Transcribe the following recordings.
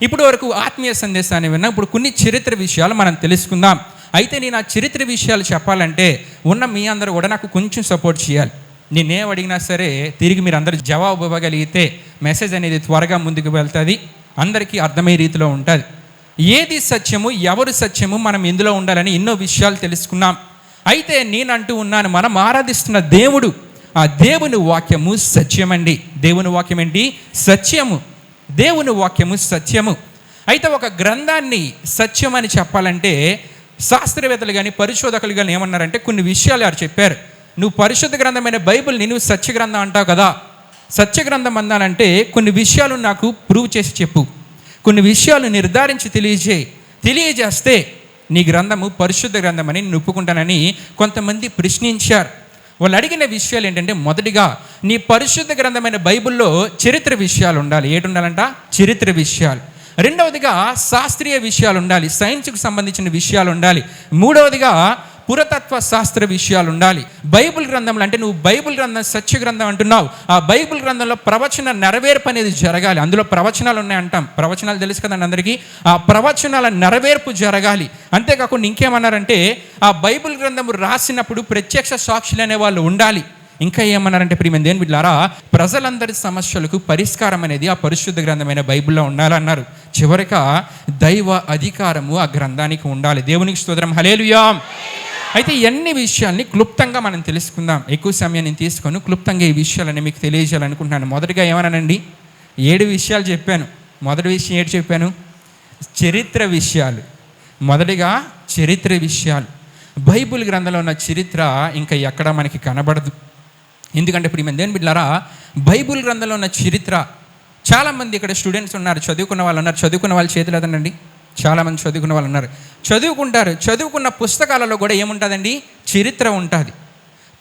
ఇప్పుడు వరకు ఆత్మీయ సందేశాన్ని విన్నా. ఇప్పుడు కొన్ని చరిత్ర విషయాలు మనం తెలుసుకుందాం. అయితే నేను ఆ చరిత్ర విషయాలు చెప్పాలంటే ఉన్న మీ అందరూ కూడా నాకు కొంచెం సపోర్ట్ చేయాలి. నేనేం అడిగినా సరే తిరిగి మీరు అందరూ జవాబు ఇవ్వగలిగితే మెసేజ్ అనేది త్వరగా ముందుకు వెళ్తుంది, అందరికీ అర్థమయ్యే రీతిలో ఉంటుంది. ఏది సత్యము, ఎవరు సత్యము, మనం ఎందులో ఉండాలని ఎన్నో విషయాలు తెలుసుకున్నాం. అయితే నేను అంటూ ఉన్నాను, మనం ఆరాధిస్తున్న దేవుడు, ఆ దేవుని వాక్యము సత్యమండి. దేవుని వాక్యం ఏంటి? సత్యము. దేవుని వాక్యము సత్యము. అయితే ఒక గ్రంథాన్ని సత్యం అని చెప్పాలంటే శాస్త్రవేత్తలు కానీ పరిశోధకులు కానీ ఏమన్నారంటే కొన్ని విషయాలు వారు చెప్పారు. నువ్వు పరిశుద్ధ గ్రంథమైన బైబిల్ని నువ్వు సత్య గ్రంథం అంటావు కదా, సత్య గ్రంథం అన్నానంటే కొన్ని విషయాలు నాకు ప్రూవ్ చేసి చెప్పు, కొన్ని విషయాలు నిర్ధారించి తెలియజేస్తే నీ గ్రంథము పరిశుద్ధ గ్రంథం అని నేను ఒప్పుకుంటానని కొంతమంది ప్రశ్నించారు. వాళ్ళు అడిగిన విషయాలు ఏంటంటే, మొదటిగా నీ పరిశుద్ధ గ్రంథమైన బైబిల్లో చరిత్ర విషయాలు ఉండాలి. ఏంటి ఉండాలంట? చరిత్ర విషయాలు. రెండవదిగా శాస్త్రీయ విషయాలు ఉండాలి, సైన్స్కి సంబంధించిన విషయాలు ఉండాలి. మూడవదిగా పురాతత్వ శాస్త్ర విషయాలు ఉండాలి. బైబిల్ గ్రంథంలో అంటే నువ్వు బైబిల్ గ్రంథం సత్య గ్రంథం అంటున్నావు, ఆ బైబిల్ గ్రంథంలో ప్రవచన నెరవేర్పు అనేది జరగాలి. అందులో ప్రవచనాలు ఉన్నాయంటాం, ప్రవచనాలు తెలుసు కదండి అందరికీ. ఆ ప్రవచనాల నెరవేర్పు జరగాలి. అంతేకాకుండా ఇంకేమన్నారంటే ఆ బైబిల్ గ్రంథం రాసినప్పుడు ప్రత్యక్ష సాక్షులు అనే వాళ్ళు ఉండాలి. ఇంకా ఏమన్నారంటే ప్రియమైన దేవుని బిడ్డలారా, ప్రజలందరి సమస్యలకు పరిష్కారం అనేది ఆ పరిశుద్ధ గ్రంథమైన బైబిల్లో ఉండాలన్నారు. చివరిగా దైవ అధికారము ఆ గ్రంథానికి ఉండాలి. దేవునికి స్తోత్రం, హల్లెలూయా. అయితే ఇవన్నీ విషయాల్ని క్లుప్తంగా మనం తెలుసుకుందాం. ఎక్కువ సమయం నేను తీసుకొని క్లుప్తంగా ఈ విషయాలని మీకు తెలియజేయాలనుకుంటున్నాను. మొదటిగా ఏమన్నానండి? 7 విషయాలు చెప్పాను. మొదటి విషయం ఏంటి చెప్పాను? చరిత్ర విషయాలు. మొదటిగా చరిత్ర విషయాలు. బైబిల్ గ్రంథంలో ఉన్న చరిత్ర ఇంకా ఎక్కడ మనకి కనబడదు. ఎందుకంటే ప్రియమైన దేవుని బిడ్డలారా, బైబిల్ గ్రంథంలో ఉన్న చరిత్ర చాలామంది ఇక్కడ స్టూడెంట్స్ ఉన్నారు, చదువుకున్న వాళ్ళు ఉన్నారు. చదువుకున్న వాళ్ళ చేతులు అదనండి, చాలామంది చదువుకున్న వాళ్ళు ఉన్నారు, చదువుకుంటారు. చదువుకున్న పుస్తకాలలో కూడా ఏముంటుందండి? చరిత్ర ఉంటుంది.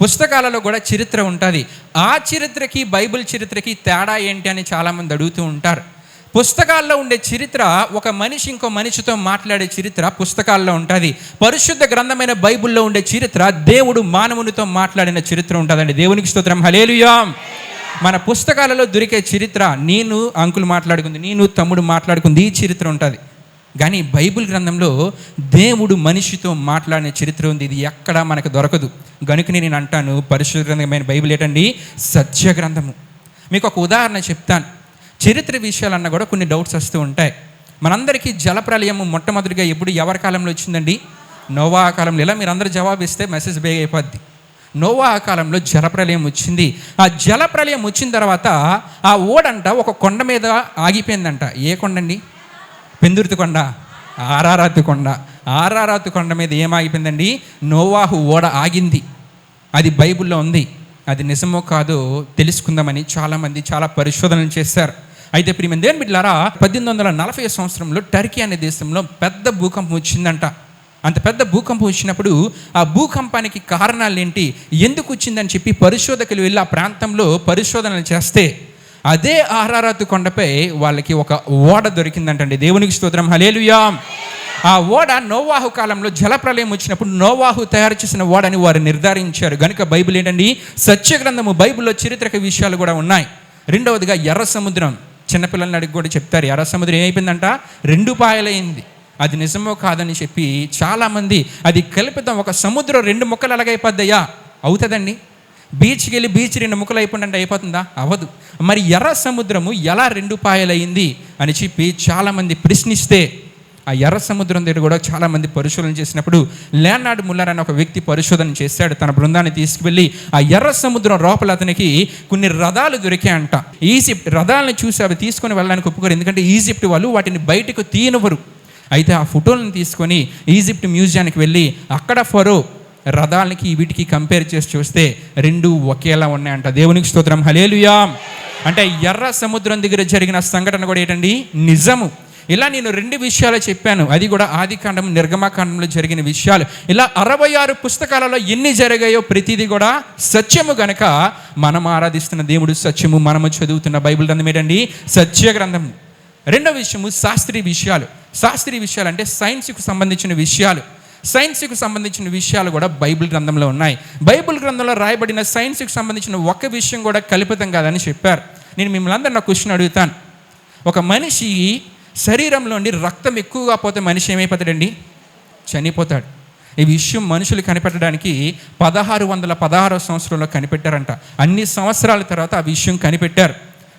పుస్తకాలలో కూడా చరిత్ర ఉంటుంది. ఆ చరిత్రకి బైబిల్ చరిత్రకి తేడా ఏంటి అని చాలామంది అడుగుతూ ఉంటారు. పుస్తకాల్లో ఉండే చరిత్ర, ఒక మనిషి ఇంకో మనిషితో మాట్లాడే చరిత్ర పుస్తకాల్లో ఉంటుంది. పరిశుద్ధ గ్రంథమైన బైబిల్లో ఉండే చరిత్ర దేవుడు మానవునితో మాట్లాడిన చరిత్ర ఉంటుందండి. దేవునికి స్తోత్రం, హల్లెలూయా. మన పుస్తకాలలో దొరికే చరిత్ర నేను అంకుల్ మాట్లాడుకుంది, నేను తమ్ముడు మాట్లాడుకుంది, ఈ చరిత్ర ఉంటుంది. కానీ బైబిల్ గ్రంథంలో దేవుడు మనిషితో మాట్లాడిన చరిత్ర ఉంది. ఇది ఎక్కడా మనకు దొరకదు. గనుకనే నేను అంటాను, పరిశుద్ధ గ్రంథమైన బైబిల్ ఏంటండి? సత్య గ్రంథము. మీకు ఒక ఉదాహరణ చెప్తాను. చరిత్ర విషయాలన్నా కూడా కొన్ని డౌట్స్ వస్తూ ఉంటాయి. మనందరికీ జలప్రలయము మొట్టమొదటిగా ఎప్పుడు ఎవరి కాలంలో వచ్చిందండి? నోవా కాలంలో. ఇలా మీరు అందరూ జవాబు ఇస్తే మెసేజ్ బేగ అయిపోద్ది. నోవా కాలంలో జలప్రలయం వచ్చింది. ఆ జలప్రలయం వచ్చిన తర్వాత ఆ ఓడంట ఒక కొండ మీద ఆగిపోయిందంట. ఏ కొండ అండి? పెందుర్తి కొండ, ఆరారాతు కొండ మీద ఏమాగిపోయిందండి? నోవాహు ఓడ ఆగింది. అది బైబిల్లో ఉంది. అది నిజమో కాదో తెలుసుకుందామని చాలామంది చాలా పరిశోధనలు చేశారు. అయితే ప్రియమైన దేవుని బిడ్డలారా, 1840 సంవత్సరంలో టర్కీ అనే దేశంలో పెద్ద భూకంపం వచ్చిందంట. అంత పెద్ద భూకంపం వచ్చినప్పుడు ఆ భూకంపానికి కారణాలు ఏంటి, ఎందుకు వచ్చిందని చెప్పి పరిశోధకులు వెళ్ళి ఆ ప్రాంతంలో పరిశోధనలు చేస్తే అదే ఆరారాతు కొండపై వాళ్ళకి ఒక ఓడ దొరికిందంటండి. దేవునికి స్తోత్రం, హల్లెలూయా. ఆ ఓడ నోవాహు కాలంలో జలప్రలయం వచ్చినప్పుడు నోవాహు తయారు చేసిన ఓడని వారు నిర్ధారించారు. కనుక బైబిల్ ఏంటండి? సత్య గ్రంథము. బైబిల్లో చరిత్రక విషయాలు కూడా ఉన్నాయి. రెండవదిగా ఎర్ర సముద్రం. చిన్నపిల్లల్ని అడిగి కూడా చెప్తారు, ఎర్ర సముద్రం ఏమైపోయిందంట? 2 పాయలైంది. అది నిజమో కాదని చెప్పి చాలామంది అది కల్పితం. ఒక సముద్రం 2 ముక్కలు ఎలాగైపోద్దయ్యా? అవుతుందండి. బీచ్కి వెళ్ళి బీచ్ 2 ముక్కలు అయిపోయిందంటే అయిపోతుందా? అవ్వదు. మరి ఎర్ర సముద్రము ఎలా 2 పాయలైంది అని చెప్పి చాలామంది ప్రశ్నిస్తే ఆ ఎర్ర సముద్రం దగ్గర కూడా చాలామంది పరిశోధన చేసినప్పుడు లియోనార్డ్ ముల్లర్ అనే ఒక వ్యక్తి పరిశోధన చేశాడు. తన బృందాన్ని తీసుకువెళ్ళి ఆ ఎర్ర సముద్రం లోపల అతనికి కొన్ని రథాలు దొరికాయంట. ఈజిప్ట్ రథాలను చూసి అవి తీసుకొని వెళ్ళడానికి ఒప్పుకోరు, ఎందుకంటే ఈజిప్ట్ వాళ్ళు వాటిని బయటకు తీయనివ్వరు. అయితే ఆ ఫోటోలను తీసుకొని ఈజిప్ట్ మ్యూజియానికి వెళ్ళి అక్కడ ఫరో రథాలకి వీటికి కంపేర్ చేసి చూస్తే 2 ఒకేలా ఉన్నాయంట. దేవునికి స్తోత్రం, హల్లెలూయా. అంటే ఎర్ర సముద్రం దగ్గర జరిగిన సంఘటన కూడా ఏంటండి? నిజము. ఇలా నేను 2 విషయాలు చెప్పాను. అది కూడా ఆదికాండం, నిర్గమకాండంలో జరిగిన విషయాలు. ఇలా 66 పుస్తకాలలో ఎన్ని జరిగాయో ప్రతిదీ కూడా సత్యము. గనక మనం ఆరాధిస్తున్న దేవుడు సత్యము, మనము చదువుతున్న బైబిల్ గ్రంథం ఏంటండి? సత్య గ్రంథం. రెండవ విషయము శాస్త్రీయ విషయాలు. శాస్త్రీయ విషయాలు అంటే సైన్స్కు సంబంధించిన విషయాలు. సైన్స్కి సంబంధించిన విషయాలు కూడా బైబిల్ గ్రంథంలో ఉన్నాయి. బైబిల్ గ్రంథంలో రాయబడిన సైన్స్కి సంబంధించిన ఒక్క విషయం కూడా కల్పితం కాదని చెప్పారు. నేను మిమ్మల్ని అందరూ నా క్వశ్చన్ అడుగుతాను. ఒక మనిషి శరీరంలోని రక్తం ఎక్కువగా పోతే మనిషి ఏమైపోతాడండి? చనిపోతాడు. ఈ విషయం మనుషులు కనిపెట్టడానికి 1616 సంవత్సరంలో కనిపెట్టారంట. అన్ని సంవత్సరాల తర్వాత ఆ విషయం కనిపెట్టారు.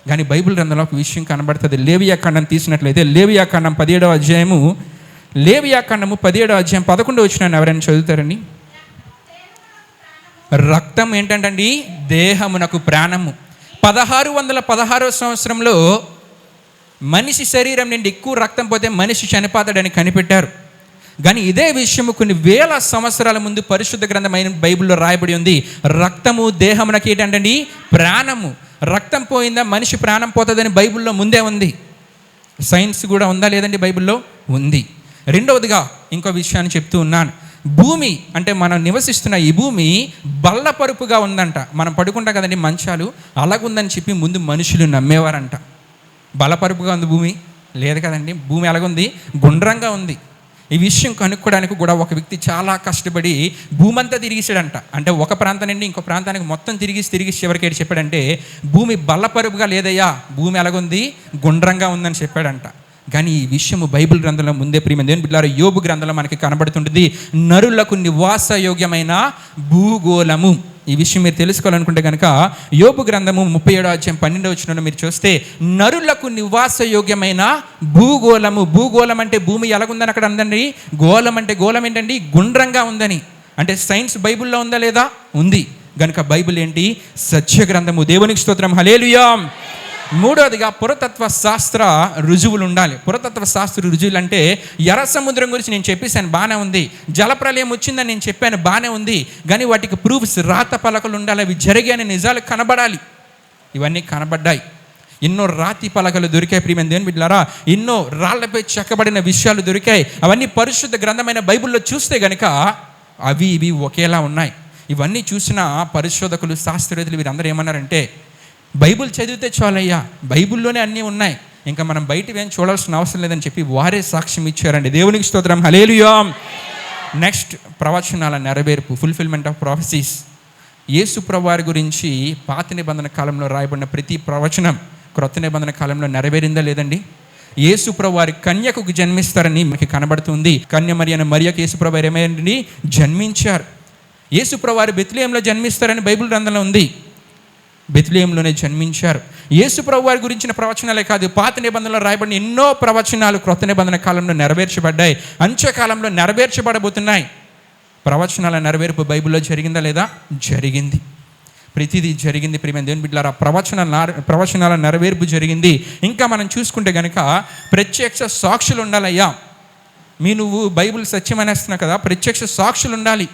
కానీ బైబిల్ గ్రంథంలో ఒక విషయం కనబడుతుంది. లేవియా ఖండం తీసినట్లయితే లేవియా ఖండం 17వ అధ్యాయము, లేవియా ఖండము 17వ అధ్యాయం 11వ వచనాన్ని ఎవరైనా చదువుతారండి? రక్తం ఏంటంటండి? దేహమునకు ప్రాణము. 1616వ సంవత్సరంలో మనిషి శరీరం నుండి ఎక్కువ రక్తం పోతే మనిషి చనిపోతాడని కనిపెట్టారు. కానీ ఇదే విషయము కొన్ని వేల సంవత్సరాల ముందు పరిశుద్ధ గ్రంథమైన బైబిల్లో రాయబడి ఉంది. రక్తము దేహమునకి ఏంటండి? ప్రాణము. రక్తం పోయిందా మనిషి ప్రాణం పోతుందని బైబిల్లో ముందే ఉంది. సైన్స్ కూడా ఉందా లేదండి? బైబిల్లో ఉంది. రెండవదిగా ఇంకో విషయాన్ని చెప్తూ ఉన్నాను. భూమి అంటే మనం నివసిస్తున్న ఈ భూమి బల్లపరుపుగా ఉందంట. మనం పడుకుంటాం కదండి మంచాలు, అలాగుందని చెప్పి ముందు మనుషులు నమ్మేవారంట. బలపరుపుగా ఉంది భూమి? లేదు కదండి. భూమి ఎలాగుంది? గుండ్రంగా ఉంది. ఈ విషయం కనుక్కోవడానికి కూడా ఒక వ్యక్తి చాలా కష్టపడి భూమి అంతా తిరిగిసాడంట. అంటే ఒక ప్రాంతం నుండి ఇంకో ప్రాంతానికి మొత్తం తిరిగి చివరికి ఏంటి చెప్పాడంటే, భూమి బల్లపరుపుగా లేదయ్యా, భూమి ఎలాగుంది? గుండ్రంగా ఉందని చెప్పాడంట. కానీ ఈ విషయము బైబిల్ గ్రంథంలో ముందే ప్రియమైన దేవుని బిడ్డలారా యోబు గ్రంథంలో మనకి కనబడుతుంటుంది. నరులకు నివాసయోగ్యమైన భూగోళము. ఈ విషయం మీరు తెలుసుకోవాలనుకుంటే కనుక యోబు గ్రంథము 37వ అధ్యాయం 12వ వచనంలో మీరు చూస్తే నరులకు నివాసయోగ్యమైన భూగోళము. భూగోళం అంటే భూమి ఎలాగుందని అక్కడ అందండి. గోళం అంటే గోళం ఏంటండి? గుండ్రంగా ఉందని. అంటే సైన్స్ బైబిల్లో ఉందా లేదా? ఉంది. కనుక బైబిల్ ఏంటి? సత్య గ్రంథము. దేవునికి స్తోత్రం, హల్లెలూయా. మూడవదిగా పురాతత్వ శాస్త్ర రుజువులు ఉండాలి. పురాతత్వ శాస్త్ర రుజువులు అంటే ఎర్ర సముద్రం గురించి నేను చెప్పేశాను, బాగానే ఉంది. జలప్రలయం వచ్చిందని నేను చెప్పాను, బాగానే ఉంది. కానీ వాటికి ప్రూఫ్స్, రాత పలకలు ఉండాలి. అవి జరిగాయని నిజాలు కనబడాలి. ఇవన్నీ కనబడ్డాయి. ఎన్నో రాతి పలకలు దొరికాయి ప్రియమైన దేవుని బిడ్డలారా. ఎన్నో రాళ్లపై చెక్కబడిన విషయాలు దొరికాయి. అవన్నీ పరిశుద్ధ గ్రంథమైన బైబిల్లో చూస్తే గనుక అవి ఇవి ఒకేలా ఉన్నాయి. ఇవన్నీ చూసిన పరిశోధకులు, శాస్త్రవేత్తలు వీరందరూ ఏమన్నారంటే, బైబిల్ చదివితే చాలయ్యా, బైబిల్లోనే అన్నీ ఉన్నాయి, ఇంకా మనం బయట ఏం చూడాల్సిన అవసరం లేదని చెప్పి వారే సాక్ష్యం ఇచ్చారండి. దేవునికి స్తోత్రం, హల్లెలూయా. నెక్స్ట్, ప్రవచనాల నెరవేర్పు, ఫుల్ఫిల్మెంట్ ఆఫ్ ప్రాఫెసీస్. యేసు ప్రభువారి గురించి పాత నిబంధన కాలంలో రాయబడిన ప్రతి ప్రవచనం క్రొత్త నిబంధన కాలంలో నెరవేరిందా లేదండి? యేసు ప్రభువారి కన్యకు జన్మిస్తారని మనకి కనబడుతుంది. కన్య మరియకు యేసు ప్రభువారు ఏమైంది? జన్మించారు. యేసు ప్రభువారు బెత్లెహేంలో జన్మిస్తారని బైబిల్ గ్రంథంలో ఉంది. బెత్లెహేంలోనే జన్మించారు. యేసు ప్రభువారి గురించిన ప్రవచనాలే కాదు, పాత నిబంధనలో రాయబడిన ఎన్నో ప్రవచనాలు క్రొత్త నిబంధన కాలంలో నెరవేర్చబడ్డాయి, అంత్యకాలంలో నెరవేర్చబడబోతున్నాయి. ప్రవచనాల నెరవేర్పు బైబిల్లో జరిగిందా లేదా? జరిగింది. ప్రతిదీ జరిగింది ప్రియమైన దేవుని బిడ్డలారా. ప్రవచనాల నెరవేర్పు జరిగింది. ఇంకా మనం చూసుకుంటే కనుక ప్రత్యక్ష సాక్షులు ఉండాలయ్యా. నువ్వు బైబిల్ సత్యమనేస్తున్నావు కదా, ప్రత్యక్ష సాక్షులు ఉండాలి.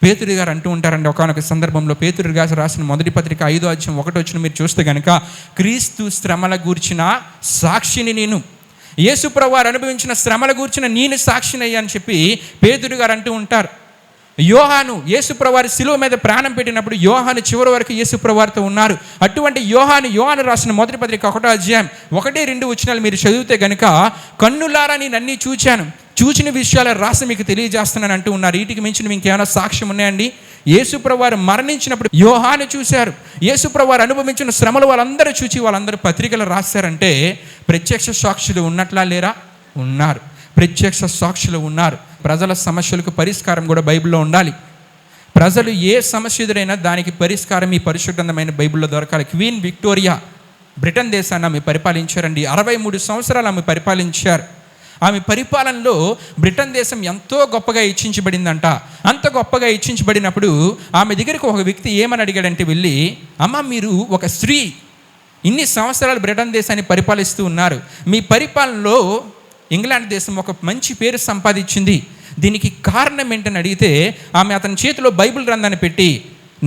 పేతురు గారు అంటూ ఉంటారండి, ఒకానొక సందర్భంలో పేతురు గారు రాసిన మొదటి పత్రిక 5వ అధ్యాయం 1వ వచనం మీరు చూస్తే కనుక, క్రీస్తు శ్రమల గూర్చిన సాక్షిని నేను, యేసు ప్రభువారు అనుభవించిన శ్రమల గూర్చిన నేను సాక్షినయ్యా అని చెప్పి పేతురు గారు అంటూ ఉంటారు. యోహాను యేసు ప్రభువారు శిలువ మీద ప్రాణం పెట్టినప్పుడు యోహాను చివరి వరకు యేసు ప్రభువారితో ఉన్నారు. అటువంటి యోహాను రాసిన మొదటి పత్రిక 1వ అధ్యాయం 1-2 వచనాలు మీరు చదివితే కనుక, కన్నులారా నేను అన్నీ చూచిన విషయాలు రాసి మీకు తెలియజేస్తున్నాను అంటూ ఉన్నారు. వీటికి మించిన ఇంకేమైనా సాక్ష్యం ఉన్నాయండి? యేసు ప్రభువారు మరణించినప్పుడు యోహాను చూశారు. యేసు ప్రభువారు అనుభవించిన శ్రమలు వాళ్ళందరూ పత్రికలు రాశారంటే ప్రత్యక్ష సాక్షులు ఉన్నట్లా లేరా? ఉన్నారు. ప్రత్యక్ష సాక్షులు ఉన్నారు. ప్రజల సమస్యలకు పరిష్కారం కూడా బైబిల్లో ఉండాలి. ప్రజలు ఏ సమస్య ఎదురైనా దానికి పరిష్కారం ఈ పరిశుద్ధమైన బైబిల్లో దొరకాలి. క్వీన్ విక్టోరియా బ్రిటన్ దేశాన్ని ఆమె పరిపాలించారండి. 63 సంవత్సరాలు ఆమె పరిపాలించారు. ఆమె పరిపాలనలో బ్రిటన్ దేశం ఎంతో గొప్పగా హెచ్చించబడిందంట. అంత గొప్పగా హెచ్చించబడినప్పుడు ఆమె దగ్గరికి ఒక వ్యక్తి ఏమని అడిగాడంటే వెళ్ళి, అమ్మ మీరు ఒక స్త్రీ ఇన్ని సంవత్సరాలు బ్రిటన్ దేశాన్ని పరిపాలిస్తూ ఉన్నారు, మీ పరిపాలనలో ఇంగ్లాండ్ దేశం ఒక మంచి పేరు సంపాదించింది, దీనికి కారణం ఏంటని అడిగితే ఆమె అతని చేతిలో బైబిల్ గ్రంథాన్ని పెట్టి,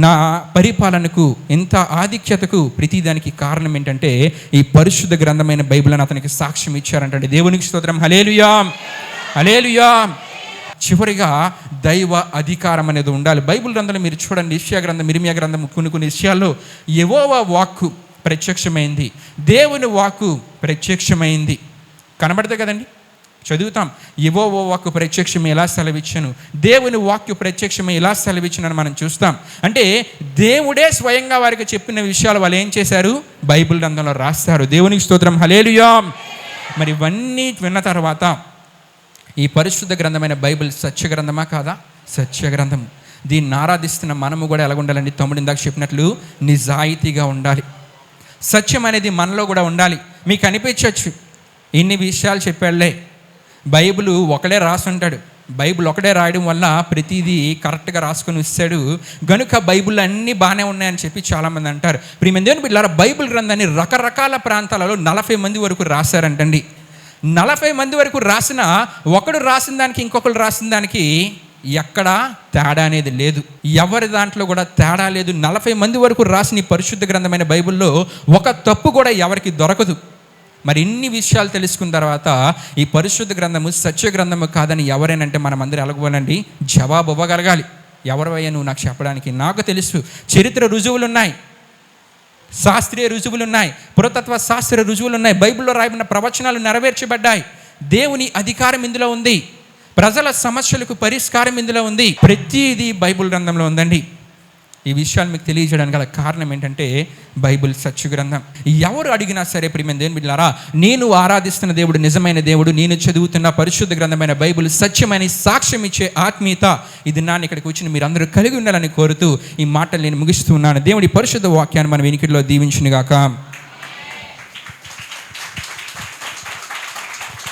నా పరిపాలనకు ఎంత ఆధిక్యతకు ప్రతిదానికి కారణం ఏంటంటే ఈ పరిశుద్ధ గ్రంథమైన బైబిల్ అని అతనికి సాక్ష్యం ఇచ్చారంటే. దేవునికి స్తోత్రం, హల్లెలూయా, హల్లెలూయా. చివరిగా దైవ అధికారం అనేది ఉండాలి. బైబిల్ గ్రంథంలో మీరు చూడండి, యెషయా గ్రంథం, ఇర్మీయా గ్రంథం కొన్ని విషయాల్లో యెహోవా వాక్కు ప్రత్యక్షమైంది, దేవుని వాక్కు ప్రత్యక్షమైంది. కనబడతాయి కదండి, చదువుతాం. యెహోవా వాక్కు ప్రత్యక్షమే ఎలా సెలవిచ్చాను, దేవుని వాక్కు ప్రత్యక్షమే ఎలా సెలవిచ్చానని మనం చూస్తాం. అంటే దేవుడే స్వయంగా వారికి చెప్పిన విషయాలు వాళ్ళు ఏం చేశారు? బైబిల్ గ్రంథంలో రాస్తారు. దేవునికి స్తోత్రం, హల్లెలూయా. మరి ఇవన్నీ విన్న తర్వాత ఈ పరిశుద్ధ గ్రంథమైన బైబిల్ సత్య గ్రంథమా కాదా? సత్య గ్రంథం. దీన్ని ఆరాధిస్తున్న మనము కూడా ఎలా ఉండాలండి? తమ్ముడు ఇందాక చెప్పినట్లు నిజాయితీగా ఉండాలి. సత్యం అనేది మనలో కూడా ఉండాలి. మీకు అనిపించవచ్చు, ఇన్ని విషయాలు చెప్పాడులే, బైబిల్ ఒకడే రాసుంటాడు, బైబిల్ ఒకడే రాయడం వల్ల ప్రతిదీ కరెక్ట్గా రాసుకొని వస్తాడు గనుక బైబిల్ అన్నీ బాగానే ఉన్నాయని చెప్పి చాలామంది అంటారు. ప్రియమైన దేవుని బిడ్డలారా, బైబిల్ గ్రంథాన్ని రకరకాల ప్రాంతాలలో 40 మంది వరకు రాశారంటండి. 40 మంది వరకు రాసిన, ఒకడు రాసిన దానికి ఇంకొకరు రాసిన దానికి ఎక్కడా తేడా అనేది లేదు. ఎవరి దాంట్లో కూడా తేడా లేదు. 40 మంది వరకు రాసిన ఈ పరిశుద్ధ గ్రంథమైన బైబిల్లో ఒక తప్పు కూడా ఎవరికి దొరకదు. మరి ఇన్ని విషయాలు తెలుసుకున్న తర్వాత ఈ పరిశుద్ధ గ్రంథము సత్య గ్రంథము కాదని ఎవరైనంటే మనం అందరూ ఎలాగోనండి జవాబు ఇవ్వగలగాలి. ఎవరివయ్యా నువ్వు నాకు చెప్పడానికి? నాకు తెలుసు, చరిత్ర రుజువులు ఉన్నాయి, శాస్త్రీయ రుజువులు ఉన్నాయి, పురాతత్వ శాస్త్ర రుజువులు ఉన్నాయి, బైబిల్లో రాయబడిన ప్రవచనాలు నెరవేర్చబడ్డాయి, దేవుని అధికారం ఇందులో ఉంది, ప్రజల సమస్యలకు పరిష్కారం ఇందులో ఉంది, ప్రతిదీ బైబిల్ గ్రంథంలో ఉందండి. ఈ విషయాలు మీకు తెలియజేయడానికి గల కారణం ఏంటంటే బైబిల్ సత్య గ్రంథం. ఎవరు అడిగినా సరే ప్రియమైన దేవుని బిడ్డలారా, నేను ఆరాధిస్తున్న దేవుడు నిజమైన దేవుడు, నేను చదువుతున్న పరిశుద్ధ గ్రంథమైన బైబిల్ సత్యమని సాక్ష్యం ఇచ్చే ఆత్మీయత ఇది నాన్న ఇక్కడికి వచ్చిన మీరందరూ కలిగి ఉండాలని కోరుతూ ఈ మాటలు నేను ముగిస్తున్నాను. దేవుడి పరిశుద్ధ వాక్యాన్ని మన వెనుకలో దీవించునుగాక.